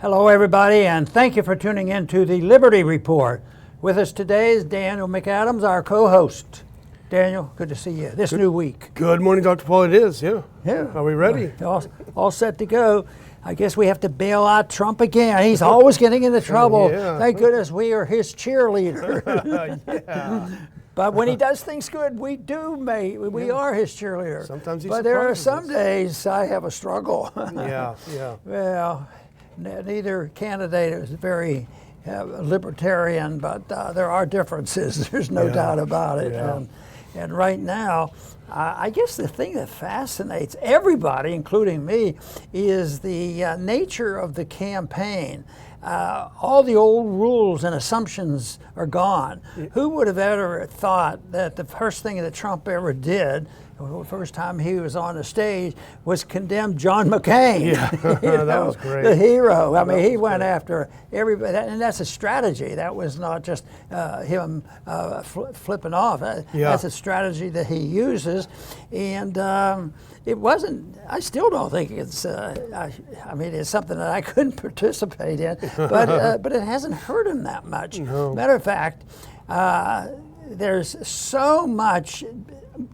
Hello, everybody, and thank you for tuning in to the Liberty Report. With us today is Daniel McAdams, our co-host. Daniel, good to see you this new week. Good morning, Dr. Paul. It is, yeah. Yeah. Are we ready? All set to go. I guess we have to bail out Trump again. He's always getting into trouble. Yeah. Thank goodness we are his cheerleader. Yeah. But when he does things good, we are his cheerleader. Sometimes he But there are surprises some us. days I have a struggle. Yeah. Well, neither candidate is very libertarian, but there are differences. There's no doubt about it. Yeah. And right now, I guess the thing that fascinates everybody, including me, is the nature of the campaign. All the old rules and assumptions are gone. Who would have ever thought that the first thing that Trump ever did, the first time he was on the stage, was condemn John McCain? Yeah, that was great. The hero. I mean, he went after everybody, and that's a strategy. That was not just him flipping off. That's a strategy that he uses, and it wasn't. I still don't think it's. I mean, it's something that I couldn't participate in, but it hasn't hurt him that much. No. Matter of fact, there's so much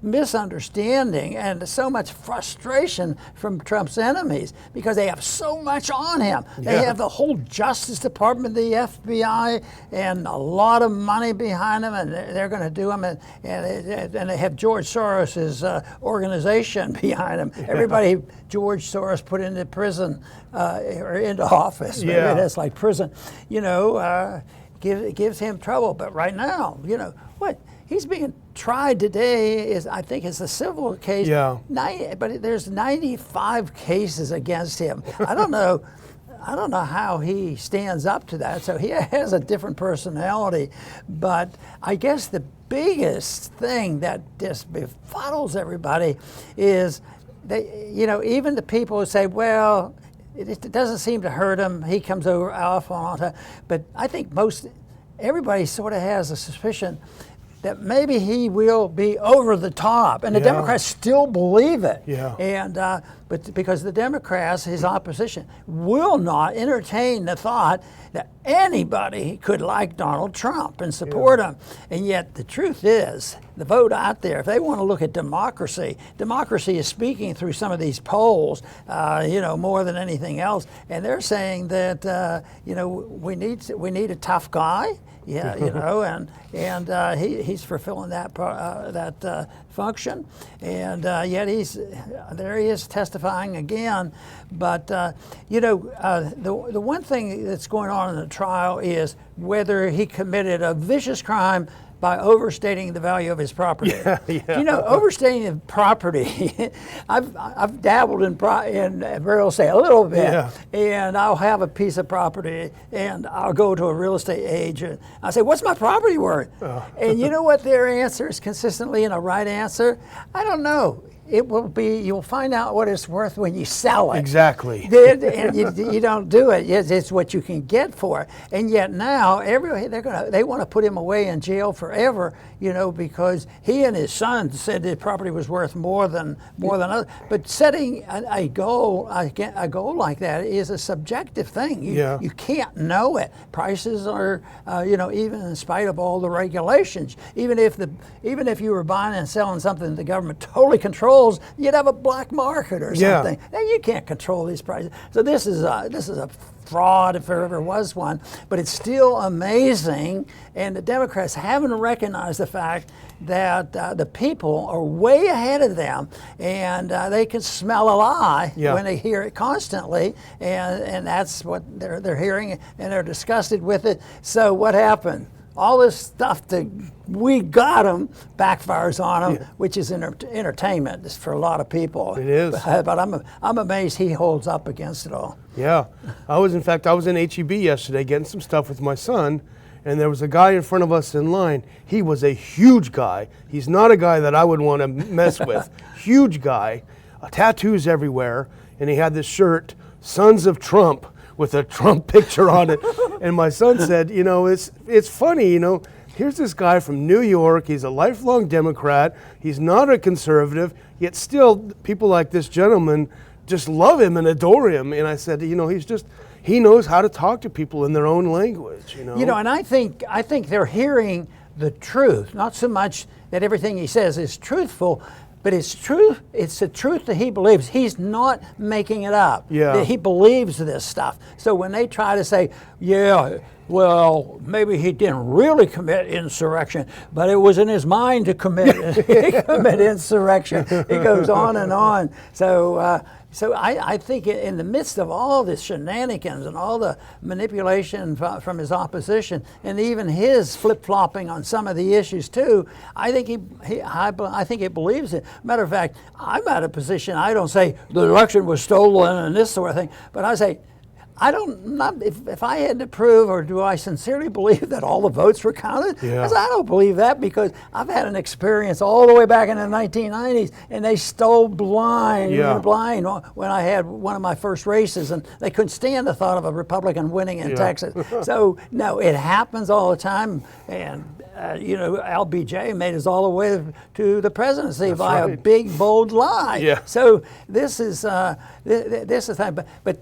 misunderstanding and so much frustration from Trump's enemies because they have so much on him. They have the whole Justice Department, the FBI, and a lot of money behind them, and they're going to do them, and they have George Soros's organization behind them. Everybody George Soros put into prison or into office. Maybe that's like prison. Gives him trouble. But right now, what? He's being tried today I think it's a civil case. Yeah. But there's 95 cases against him. I don't know how he stands up to that. So he has a different personality. But I guess the biggest thing that just befuddles everybody is even the people who say, well, it doesn't seem to hurt him. He comes off on time. But I think everybody sort of has a suspicion that maybe he will be over the top, and the Democrats still believe it. Yeah. And but because the Democrats, his opposition, will not entertain the thought that anybody could like Donald Trump and support him. And yet the truth is, the vote out there, if they want to look at democracy is speaking through some of these polls, more than anything else. And they're saying that we need a tough guy. And he's fulfilling that function, and yet he is testifying again. But the one thing that's going on in the trial is whether he committed a vicious crime by overstating the value of his property. Overstating the property. I've dabbled in real estate a little bit, and I'll have a piece of property, and I'll go to a real estate agent. I say, "What's my property worth?" And you know what their answer is consistently in a right answer? I don't know. It will be. You'll find out what it's worth when you sell it. Exactly. And you don't do it. It's what you can get for it. And yet now, they want to put him away in jail forever. Because he and his son said the property was worth more than others. But setting a goal like that is a subjective thing. You can't know it. Prices are, even in spite of all the regulations. Even if you were buying and selling something the government totally controls, you'd have a black market or something. And you can't control these prices. So this is a fraud, if there ever was one. But it's still amazing, and the Democrats haven't recognized the fact that the people are way ahead of them, and they can smell a lie when they hear it constantly, and that's what they're hearing, and they're disgusted with it. So what happened? All this stuff that we got them backfires on them, which is entertainment for a lot of people. It is. But I'm amazed he holds up against it all. Yeah. I was in HEB yesterday getting some stuff with my son, and there was a guy in front of us in line. He was a huge guy. He's not a guy that I would want to mess with. Huge guy, tattoos everywhere, and he had this shirt, Sons of Trump, with a Trump picture on it. And my son said, it's funny, here's this guy from New York. He's a lifelong Democrat. He's not a conservative, yet still people like this gentleman just love him and adore him. And I said, he's just, he knows how to talk to people in their own language. And I think they're hearing the truth, not so much that everything he says is truthful, but it's truth. It's the truth that he believes. He's not making it up. Yeah. That he believes this stuff. So when they try to say, yeah, well, maybe he didn't really commit insurrection, but it was in his mind to commit insurrection. It goes on and on. So I think in the midst of all this shenanigans and all the manipulation from his opposition, and even his flip-flopping on some of the issues too, I think he believes it. Matter of fact, I'm at a position, I don't say the election was stolen and this sort of thing, but I say, if I had to prove, or do I sincerely believe that all the votes were counted? Yeah. I don't believe that, because I've had an experience all the way back in the 1990s, and they stole blind when I had one of my first races, and they couldn't stand the thought of a Republican winning in Texas. So no, it happens all the time, and LBJ made us all the way to the presidency by a big, bold lie. Yeah. So this is time, but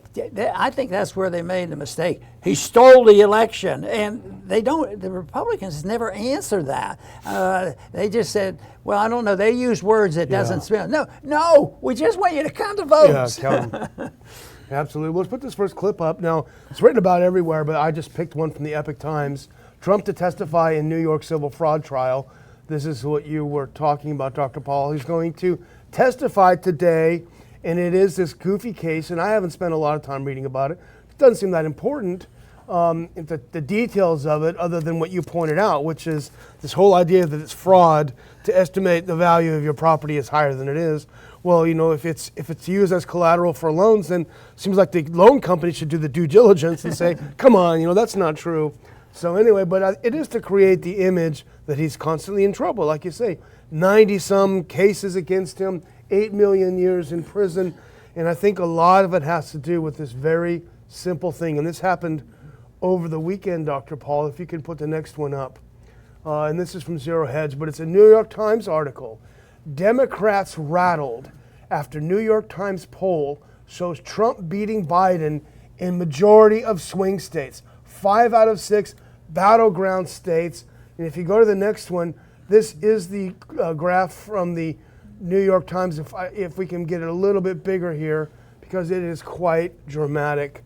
I think that's where they made the mistake. He stole the election, and the Republicans never answered that. They just said, well, I don't know. They use words that doesn't spell. No, we just want you to count the votes. Yeah, count them. Absolutely. Well, let's put this first clip up. Now, it's written about everywhere, but I just picked one from the Epic Times. Trump to testify in New York civil fraud trial. This is what you were talking about, Dr. Paul. He's going to testify today, and it is this goofy case, and I haven't spent a lot of time reading about it. It doesn't seem that important, the details of it, other than what you pointed out, which is this whole idea that it's fraud to estimate the value of your property is higher than it is. Well, if it's used as collateral for loans, then it seems like the loan company should do the due diligence and say, come on, that's not true. So anyway, but it is to create the image that he's constantly in trouble. Like you say, 90-some cases against him, 8 million years in prison. And I think a lot of it has to do with this very simple thing. And this happened over the weekend, Dr. Paul, if you can put the next one up. And this is from Zero Hedge, but it's a New York Times article. Democrats rattled after New York Times poll shows Trump beating Biden in majority of swing states. 5 out of 6 battleground states. And if you go to the next one, this is the graph from the New York Times, if we can get it a little bit bigger here, because it is quite dramatic.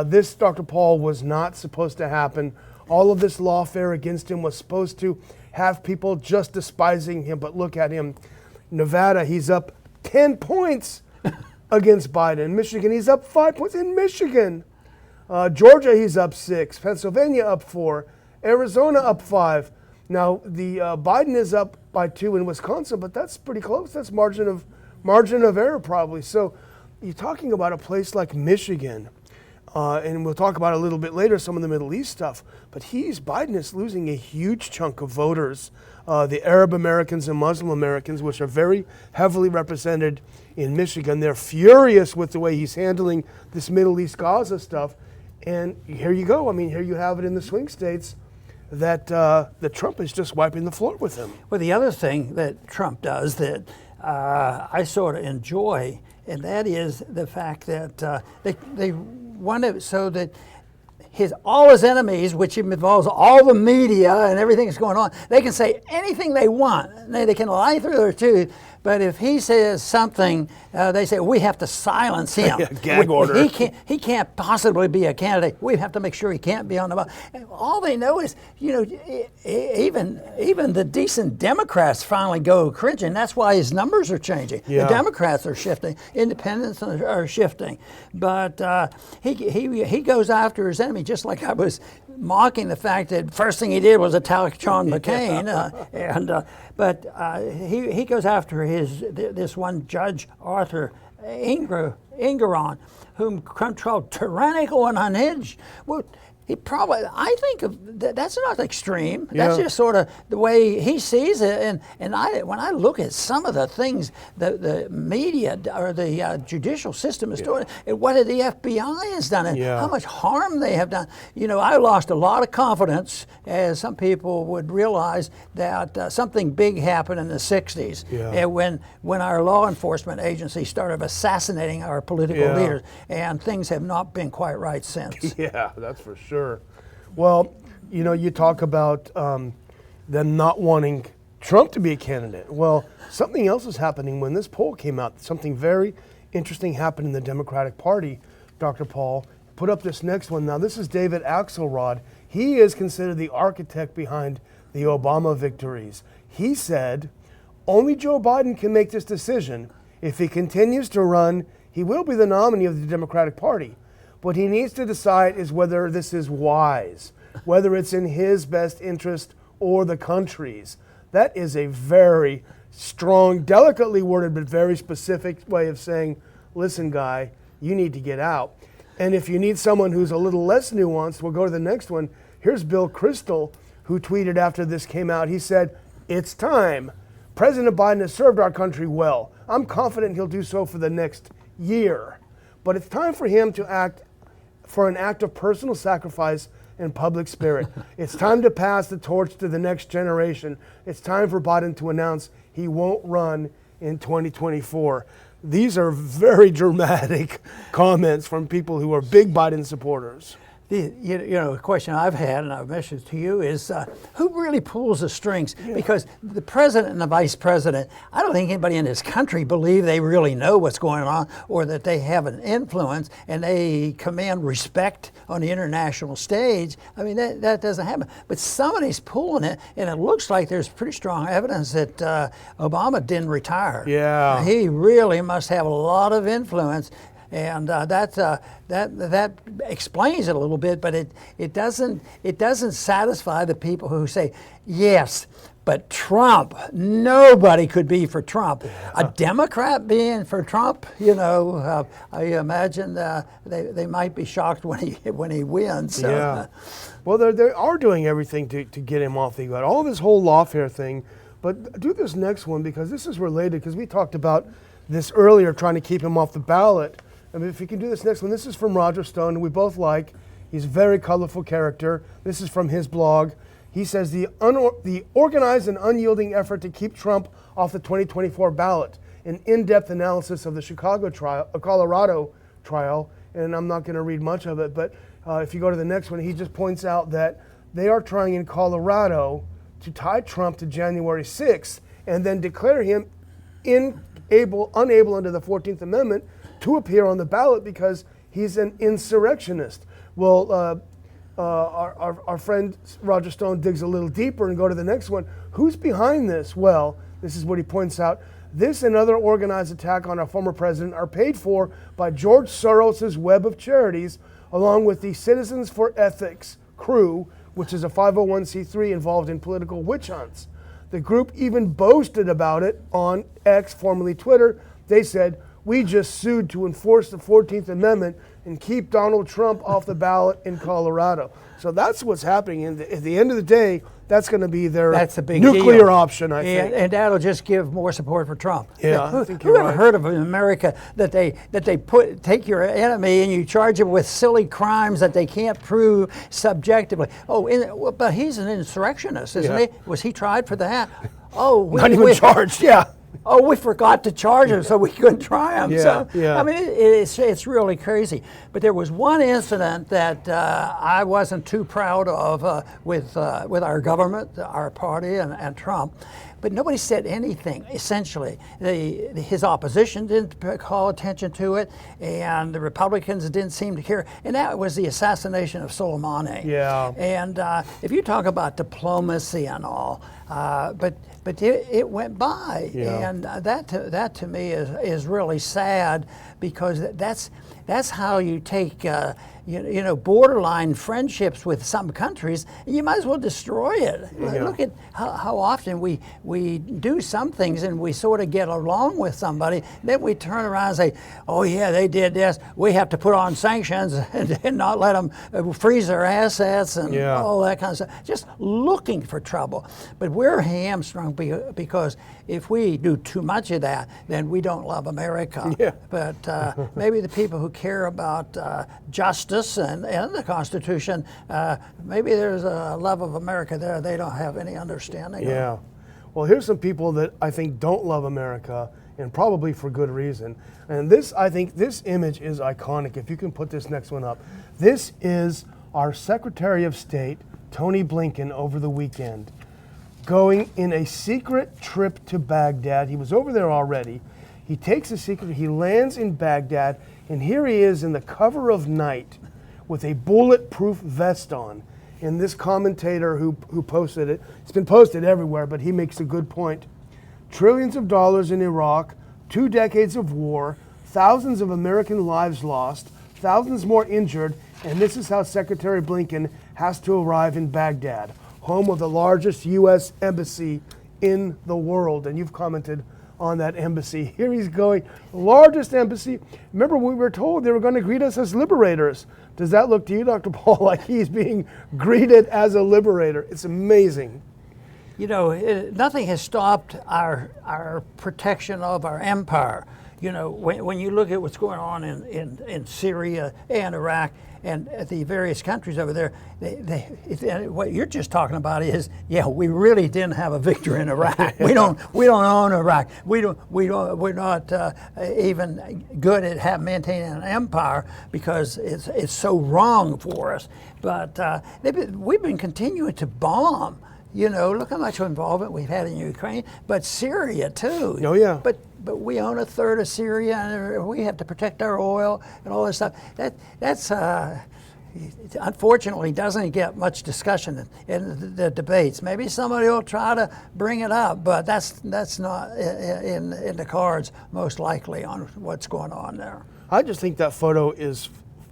This, Dr. Paul, was not supposed to happen. All of this lawfare against him was supposed to have people just despising him, but look at him. Nevada, he's up 10 points against Biden. Michigan, he's up 5 points in Michigan. Georgia, he's up 6. Pennsylvania, up 4. Arizona, up 5. Now, the Biden is up by 2 in Wisconsin, but that's pretty close. That's margin of error, probably. So you're talking about a place like Michigan, and we'll talk about a little bit later some of the Middle East stuff. But Biden is losing a huge chunk of voters, the Arab Americans and Muslim Americans, which are very heavily represented in Michigan. They're furious with the way he's handling this Middle East Gaza stuff. And here you go. I mean, here you have it in the swing states that Trump is just wiping the floor with him. Well, the other thing that Trump does that I sort of enjoy, and that is the fact that they want it so that all his enemies, which involves all the media and everything that's going on, they can say anything they want. They can lie through their tooth. But if he says something, they say, we have to silence him. Gag order. He can't possibly be a candidate. We have to make sure he can't be on the ballot. All they know is, even the decent Democrats finally go cringing. That's why his numbers are changing. Yeah. The Democrats are shifting. Independents are shifting. But he goes after his enemy, just like I was mocking the fact that first thing he did was attack John McCain. But he goes after this one Judge Arthur Engeron, whom controlled tyrannical and unhinged. Well, He probably, I think that's not extreme. That's just sort of the way he sees it. And when I look at some of the things the media or the judicial system is doing, and what the FBI has done, and how much harm they have done. I lost a lot of confidence, as some people would realize, that something big happened in the 60s when our law enforcement agencies started assassinating our political leaders, and things have not been quite right since. Yeah, that's for sure. Well, you talk about them not wanting Trump to be a candidate. Well, something else is happening. When this poll came out, something very interesting happened in the Democratic Party. Dr. Paul, put up this next one. Now, this is David Axelrod. He is considered the architect behind the Obama victories. He said, only Joe Biden can make this decision. If he continues to run, he will be the nominee of the Democratic Party. What he needs to decide is whether this is wise, whether it's in his best interest or the country's. That is a very strong, delicately worded, but very specific way of saying, listen, guy, you need to get out. And if you need someone who's a little less nuanced, we'll go to the next one. Here's Bill Kristol, who tweeted after this came out. He said, it's time. President Biden has served our country well. I'm confident he'll do so for the next year. But it's time for him to act for an act of personal sacrifice and public spirit. It's time to pass the torch to the next generation. It's time for Biden to announce he won't run in 2024. These are very dramatic comments from people who are big Biden supporters. The question I've had, and I've mentioned to you, is who really pulls the strings? Because the president and the vice president, I don't think anybody in this country believe they really know what's going on, or that they have an influence and they command respect on the international stage. I mean, that doesn't happen. But somebody's pulling it, and it looks like there's pretty strong evidence that Obama didn't retire. Yeah. He really must have a lot of influence. And that explains it a little bit, but it doesn't satisfy the people who say, yes, but Trump, nobody could be for Trump. A Democrat being for Trump, I imagine they might be shocked when he wins. So. Yeah. Well, they are doing everything to get him off the ballot. All this whole lawfare thing, but do this next one because this is related, because we talked about this earlier, trying to keep him off the ballot. I mean, if you can do this next one, this is from Roger Stone, who we both like. He's a very colorful character. This is from his blog. He says, the organized and unyielding effort to keep Trump off the 2024 ballot, an in-depth analysis of the Colorado trial, and I'm not going to read much of it, but if you go to the next one, he just points out that they are trying in Colorado to tie Trump to January 6th and then declare him unable under the 14th Amendment to appear on the ballot because he's an insurrectionist. Well, our friend Roger Stone digs a little deeper and go to the next one. Who's behind this? Well, this is what he points out. This and other organized attack on our former president are paid for by George Soros's web of charities, along with the Citizens for Ethics crew, which is a 501c3 involved in political witch hunts. The group even boasted about it on X, formerly Twitter. They said, we just sued to enforce the 14th Amendment and keep Donald Trump off the ballot in Colorado. So that's what's happening. And at the end of the day, that's going to be their nuclear deal. Option, I think. And that'll just give more support for Trump. Yeah, I think you're right. Who ever heard of in America that they take your enemy and you charge him with silly crimes that they can't prove subjectively? But he's an insurrectionist, isn't he? Was he tried for that? Not even charged, yeah. We forgot to charge him, so we couldn't try him. Yeah. I mean, it's really crazy. But there was one incident that I wasn't too proud of with our government, our party, and Trump. But nobody said anything, essentially. His opposition didn't call attention to it, and the Republicans didn't seem to care. And that was the assassination of Soleimani. Yeah. And if you talk about diplomacy and all, but it went by. Yeah. And that to me is really sad, because that's how you take borderline friendships with some countries, and you might as well destroy it. Yeah. Look at how often we do some things and we sort of get along with somebody, then we turn around and say, oh yeah, they did this, we have to put on sanctions and not let them freeze their assets and all that kind of stuff. Just looking for trouble. But we're hamstrung because if we do too much of that, then we don't love America. Yeah. But maybe the people who care about justice and the Constitution, maybe there's a love of America there they don't have any understanding of. Yeah. Well, here's some people that I think don't love America, and probably for good reason. And I think this image is iconic. If you can put this next one up. This is our Secretary of State, Tony Blinken, over the weekend, going in a secret trip to Baghdad. He was over there already. He takes he lands in Baghdad, and here he is in the cover of night with a bulletproof vest on. And this commentator who posted it, it's been posted everywhere, but he makes a good point. Trillions of dollars in Iraq, 2 decades of war, thousands of American lives lost, thousands more injured, and this is how Secretary Blinken has to arrive in Baghdad, home of the largest U.S. embassy in the world. And you've commented on that embassy. Here he's going, largest embassy. Remember, we were told they were going to greet us as liberators. Does that look to you, Dr. Paul, like he's being greeted as a liberator? It's amazing. Nothing has stopped our protection of our empire. When you look at what's going on in Syria and Iraq and the various countries over there, what you're just talking about is, we really didn't have a victory in Iraq. We don't own Iraq. We're not even good at maintaining an empire because it's so wrong for us. But we've been continuing to bomb. Look how much involvement we've had in Ukraine, but Syria too. Oh yeah. But we own a third of Syria, and we have to protect our oil and all this stuff. That's unfortunately doesn't get much discussion in the debates. Maybe somebody will try to bring it up, but that's not in the cards most likely on what's going on there. I just think that photo is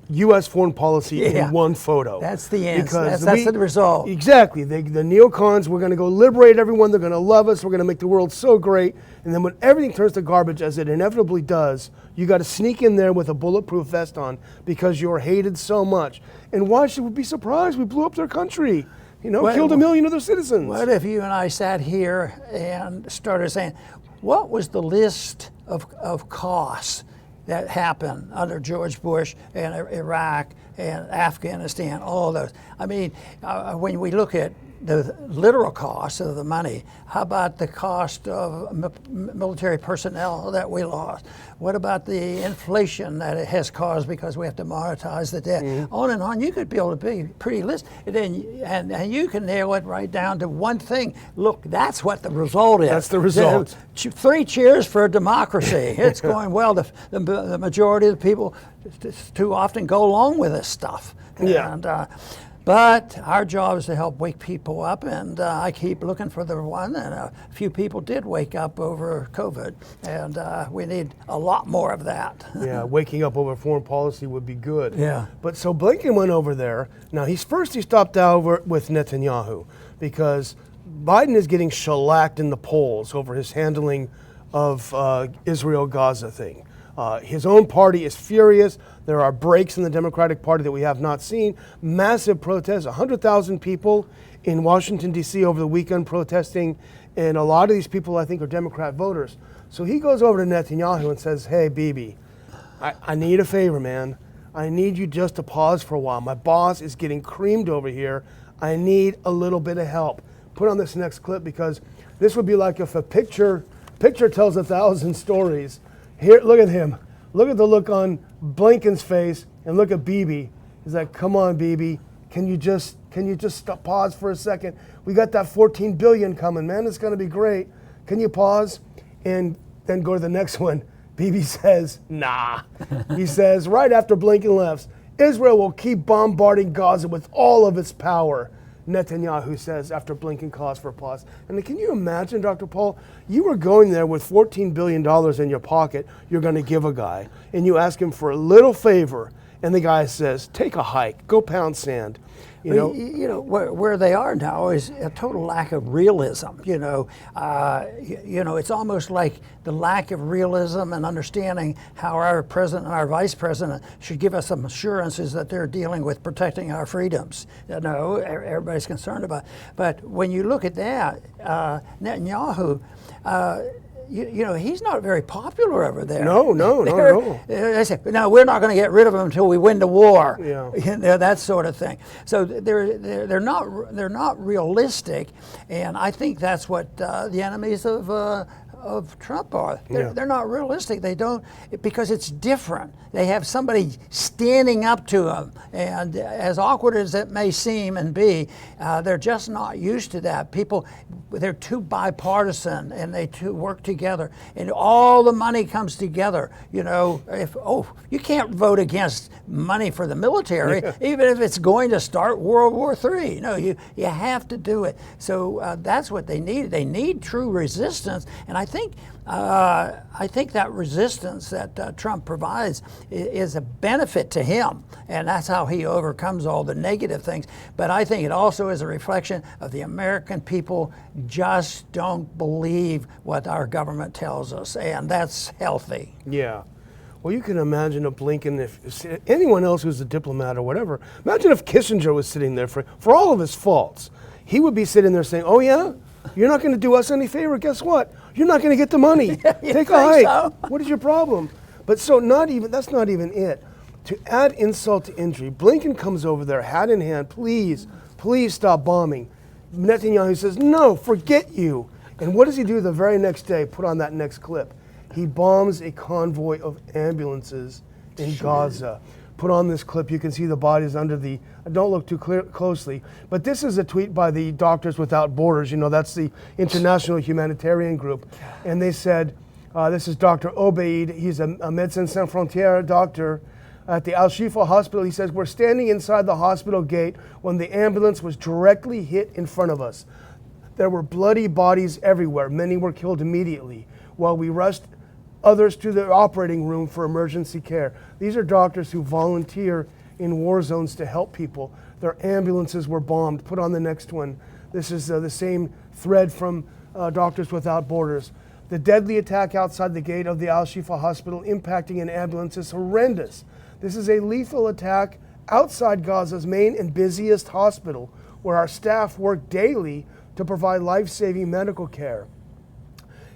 U.S. foreign policy in one photo. That's the answer. That's the result. Exactly. The neocons, we're going to go liberate everyone. They're going to love us. We're going to make the world so great. And then when everything turns to garbage, as it inevitably does, you got to sneak in there with a bulletproof vest on because you're hated so much. And why should we be surprised? We blew up their country. Killed 1 million of their citizens. What if you and I sat here and started saying, what was the list of costs that happened under George Bush and Iraq and Afghanistan, all those? I mean, when we look at the literal cost of the money, how about the cost of military personnel that we lost? What about the inflation that it has caused because we have to monetize the debt? Mm-hmm. On and on. You could build a big, pretty list, and you can nail it right down to one thing. Look, that's what the result is. That's the result. 3 cheers for democracy. It's going well. The majority of the people too often go along with this stuff. Yeah. And, but our job is to help wake people up, and I keep looking for the one, and a few people did wake up over COVID, and we need a lot more of that. Yeah, waking up over foreign policy would be good. Yeah. But so Blinken went over there. Now, he stopped over with Netanyahu because Biden is getting shellacked in the polls over his handling of Israel-Gaza thing. His own party is furious. There are breaks in the Democratic Party that we have not seen. Massive protests, 100,000 people in Washington, D.C. over the weekend protesting, and a lot of these people, I think, are Democrat voters. So he goes over to Netanyahu and says, hey, Bibi, I need a favor, man. I need you just to pause for a while. My boss is getting creamed over here. I need a little bit of help. Put on this next clip because this would be like if a picture tells 1,000 stories. Here, look at him. Look at the look on Blinken's face, and look at Bibi. He's like, "Come on, Bibi. Can you just stop, pause for a second? We got that 14 billion coming, man. It's going to be great. Can you pause?" And then go to the next one. Bibi says, "Nah." He says, right after Blinken left, Israel will keep bombarding Gaza with all of its power. Netanyahu says after Blinken calls for a pause. And can you imagine, Dr. Paul, you were going there with $14 billion in your pocket you're going to give a guy, and you ask him for a little favor, And the guy says, take a hike, go pound sand. You know, where they are now is a total lack of realism. It's almost like the lack of realism and understanding how our president and our vice president should give us some assurances that they're dealing with protecting our freedoms. Everybody's concerned about it. But when you look at that, Netanyahu, he's not very popular over there. No. They say, no, we're not going to get rid of him until we win the war. Yeah. That sort of thing. So they're not realistic, and I think that's what the enemies of Trump are. They're not realistic. They don't, because it's different. They have somebody standing up to them, and as awkward as it may seem and be, they're just not used to that. People, they're too bipartisan, and they work together, and all the money comes together. You can't vote against money for the military, even if it's going to start World War III. You have to do it. So that's what they need. They need true resistance, and I think that resistance that Trump provides is a benefit to him, and that's how he overcomes all the negative things. But I think it also is a reflection of the American people just don't believe what our government tells us, and that's healthy. Yeah. Well, you can imagine a Blinken, if anyone else who's a diplomat or whatever, imagine if Kissinger was sitting there for all of his faults. He would be sitting there saying, oh yeah? You're not going to do us any favor. Guess what? You're not going to get the money. Take a hike. So? What is your problem? But that's not even it. To add insult to injury, Blinken comes over there, hat in hand, please stop bombing. Netanyahu says, no, forget you. And what does he do the very next day? Put on that next clip. He bombs a convoy of ambulances in Gaza. Put on this clip, you can see the bodies under the, don't look too closely, but this is a tweet by the Doctors Without Borders, that's the international humanitarian group, and they said, this is Dr. Obeid, he's a Médecins Sans Frontières doctor at the Al-Shifa hospital. He says, we're standing inside the hospital gate when the ambulance was directly hit in front of us. There were bloody bodies everywhere, many were killed immediately, while we rushed others to the operating room for emergency care. These are doctors who volunteer in war zones to help people. Their ambulances were bombed. Put on the next one. This is the same thread from Doctors Without Borders. The deadly attack outside the gate of the Al-Shifa hospital impacting an ambulance is horrendous. This is a lethal attack outside Gaza's main and busiest hospital, where our staff work daily to provide life-saving medical care.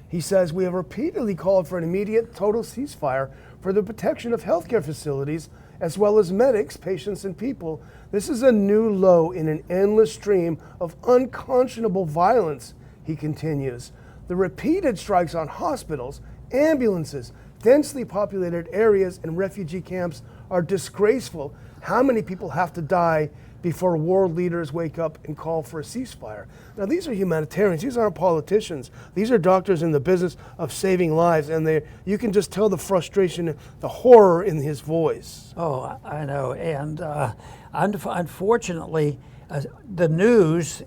He says, we have repeatedly called for an immediate total ceasefire for the protection of healthcare facilities, as well as medics, patients, and people. This is a new low in an endless stream of unconscionable violence, he continues. The repeated strikes on hospitals, ambulances, densely populated areas, and refugee camps are disgraceful. How many people have to die before world leaders wake up and call for a ceasefire? Now, these are humanitarians. These aren't politicians. These are doctors in the business of saving lives, and you can just tell the frustration, the horror in his voice. Oh, I know. And unfortunately, the news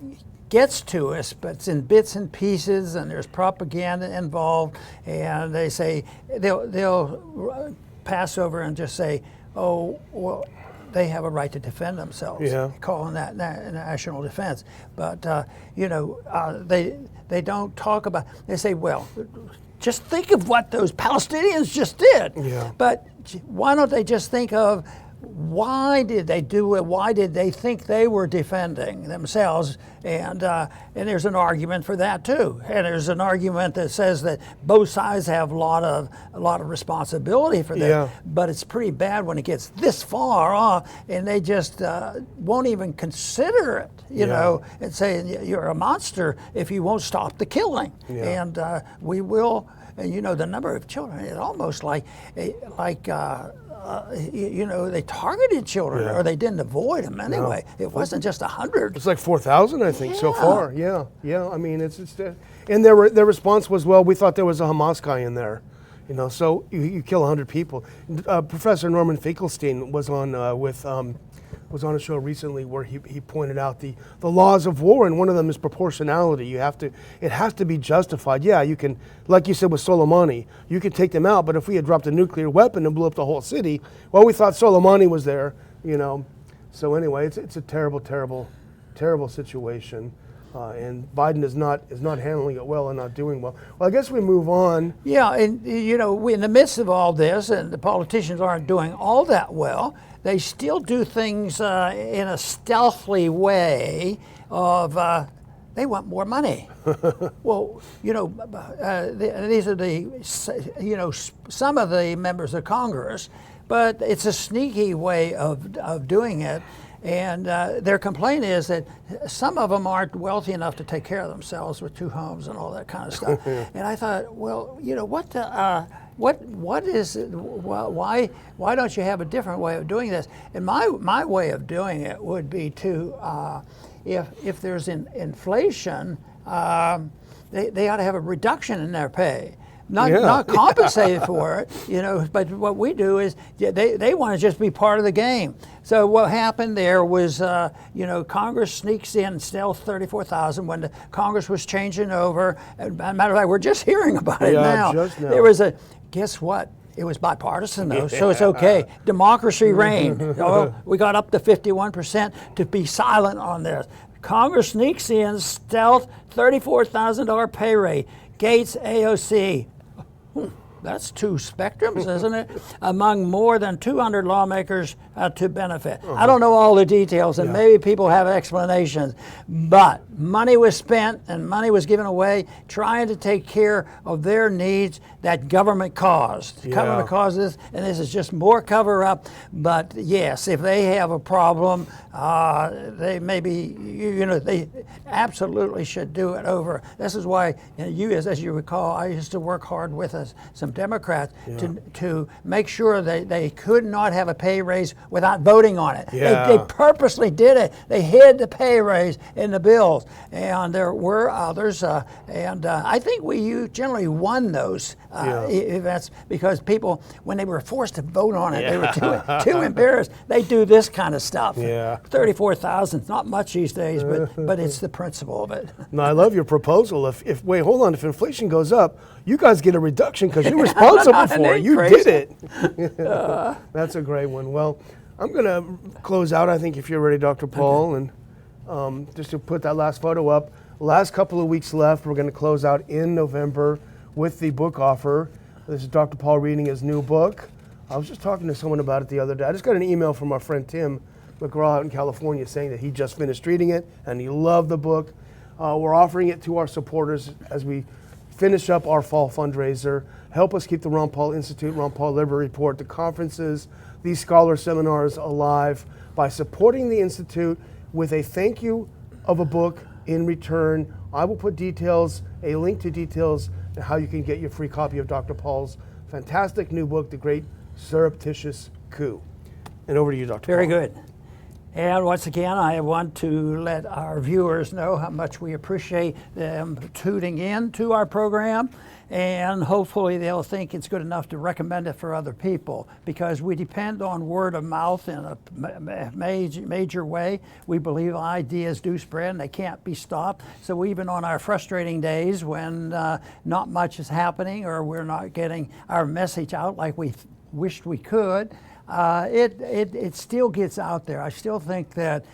gets to us, but it's in bits and pieces, and there's propaganda involved, and they say, they'll pass over and just say, oh, well, they have a right to defend themselves, calling that national defense. But, they don't talk about, they say, well, just think of what those Palestinians just did. Yeah. But why don't they just think of, why did they do it? Why did they think they were defending themselves? And there's an argument for that too. And there's an argument that says that both sides have a lot of responsibility for that. Yeah. But it's pretty bad when it gets this far off, and they just won't even consider it. You know, and saying you're a monster if you won't stop the killing. Yeah. And we will. And the number of children is almost like they targeted children, or they didn't avoid them anyway. No. It wasn't just 100. It's like 4,000, I think, so far. Yeah. I mean, it's and their response was, well, we thought there was a Hamas guy in there, so you kill 100 people. Professor Norman Finkelstein was on with was on a show recently where he pointed out the laws of war, and one of them is proportionality. It has to be justified. Yeah, you can, like you said with Soleimani, you can take them out, but if we had dropped a nuclear weapon and blew up the whole city, well, we thought Soleimani was there, you know. So anyway, it's a terrible, terrible, terrible situation. And Biden is not handling it well and not doing well. Well, I guess we move on. Yeah, and you know, we in the midst of all this, and the politicians aren't doing all that well, they still do things in a stealthy way of they want more money. Well, you know, these are some of the members of Congress, but it's a sneaky way of doing it. And their complaint is that some of them aren't wealthy enough to take care of themselves with 2 homes and all that kind of stuff. And I thought, well, you know, what is it? Why don't you have a different way of doing this? And my way of doing it would be to, if there's inflation, they ought to have a reduction in their pay. Not compensated for it, you know. But what we do is they want to just be part of the game. So what happened there was, you know, Congress sneaks in stealth 34,000 when the Congress was changing over. And matter of fact, we're just hearing about it now. Just now. There was guess what? It was bipartisan though, so it's okay. Democracy reigned. Oh, we got up to 51% to be silent on this. Congress sneaks in stealth $34,000 pay rate. Gates AOC. That's 2 spectrums, isn't it? Among more than 200 lawmakers to benefit. I don't know all the details, and maybe people have explanations, but money was spent and money was given away trying to take care of their needs that government caused. Government caused this, and this is just more cover up. But yes, if they have a problem, they maybe, you know, they absolutely should do it over. This is why, you know, as you recall, I used to work hard with some Democrats to make sure that they could not have a pay raise without voting on it. They purposely did it. They hid the pay raise in the bills, and there were others, and I think we generally won those events because people, when they were forced to vote on it, they were too embarrassed. They do this kind of stuff. 34,000, not much these days, but it's the principle of it. No, I love your proposal. If wait, hold on. If inflation goes up, you guys get a reduction because you're responsible for it. You did it. That's a great one. Well, I'm going to close out, I think, if you're ready, Dr. Paul. And just to put that last photo up, last couple of weeks left, we're going to close out in November with the book offer. This is Dr. Paul reading his new book. I was just talking to someone about it the other day. I just got an email from our friend Tim McGraw out in California saying that he just finished reading it and he loved the book. We're offering it to our supporters as we finish up our fall fundraiser. Help us keep the Ron Paul Institute, Ron Paul Library Report, the conferences, these scholar seminars alive by supporting the Institute with a thank you of a book in return. I will put details, a link to details, and how you can get your free copy of Dr. Paul's fantastic new book, The Great Surreptitious Coup. And over to you, Dr. Very Paul. good. And once again, I want to let our viewers know how much we appreciate them tuning in to our program, and hopefully they'll think it's good enough to recommend it for other people, because we depend on word of mouth in a major way. We believe ideas do spread and they can't be stopped. So even on our frustrating days when not much is happening or we're not getting our message out like we wished we could, it still gets out there. I still think that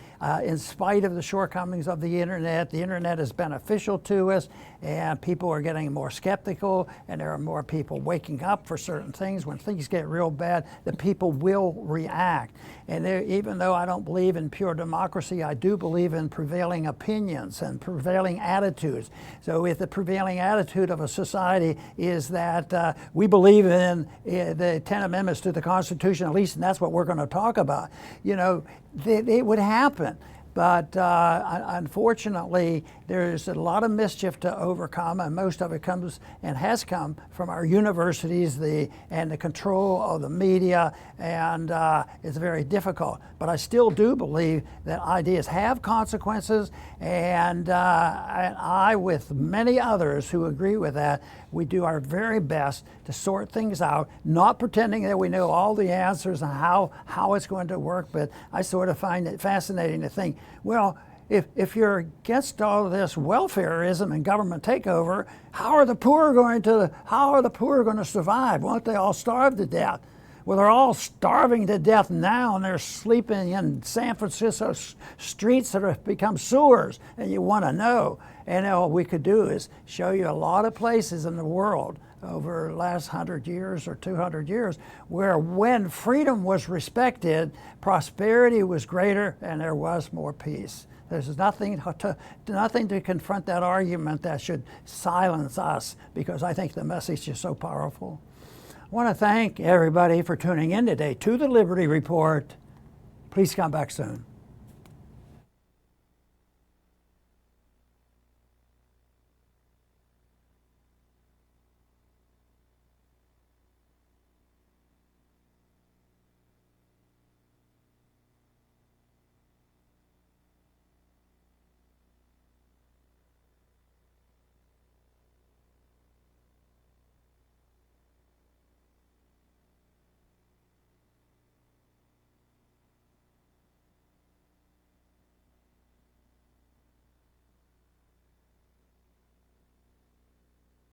in spite of the shortcomings of the internet is beneficial to us, and people are getting more skeptical, and there are more people waking up for certain things. When things get real bad, the people will react. And even though I don't believe in pure democracy, I do believe in prevailing opinions and prevailing attitudes. So if the prevailing attitude of a society is that we believe in the 10 amendments to the Constitution, at least, and that's what we're going to talk about, you know, it would happen. But unfortunately, there's a lot of mischief to overcome, and most of it comes and has come from our universities and the control of the media, and it's very difficult. But I still do believe that ideas have consequences, and I, with many others who agree with that, we do our very best to sort things out, not pretending that we know all the answers and how it's going to work, but I sort of find it fascinating to think, well, if you're against all of this welfareism and government takeover, how are the poor going to survive? Won't they all starve to death? Well, they're all starving to death now, and they're sleeping in San Francisco streets that have become sewers, and you want to know. And all we could do is show you a lot of places in the world over the last 100 years or 200 years where when freedom was respected, prosperity was greater and there was more peace. There's nothing to confront that argument that should silence us, because I think the message is so powerful. I want to thank everybody for tuning in today to the Liberty Report. Please come back soon.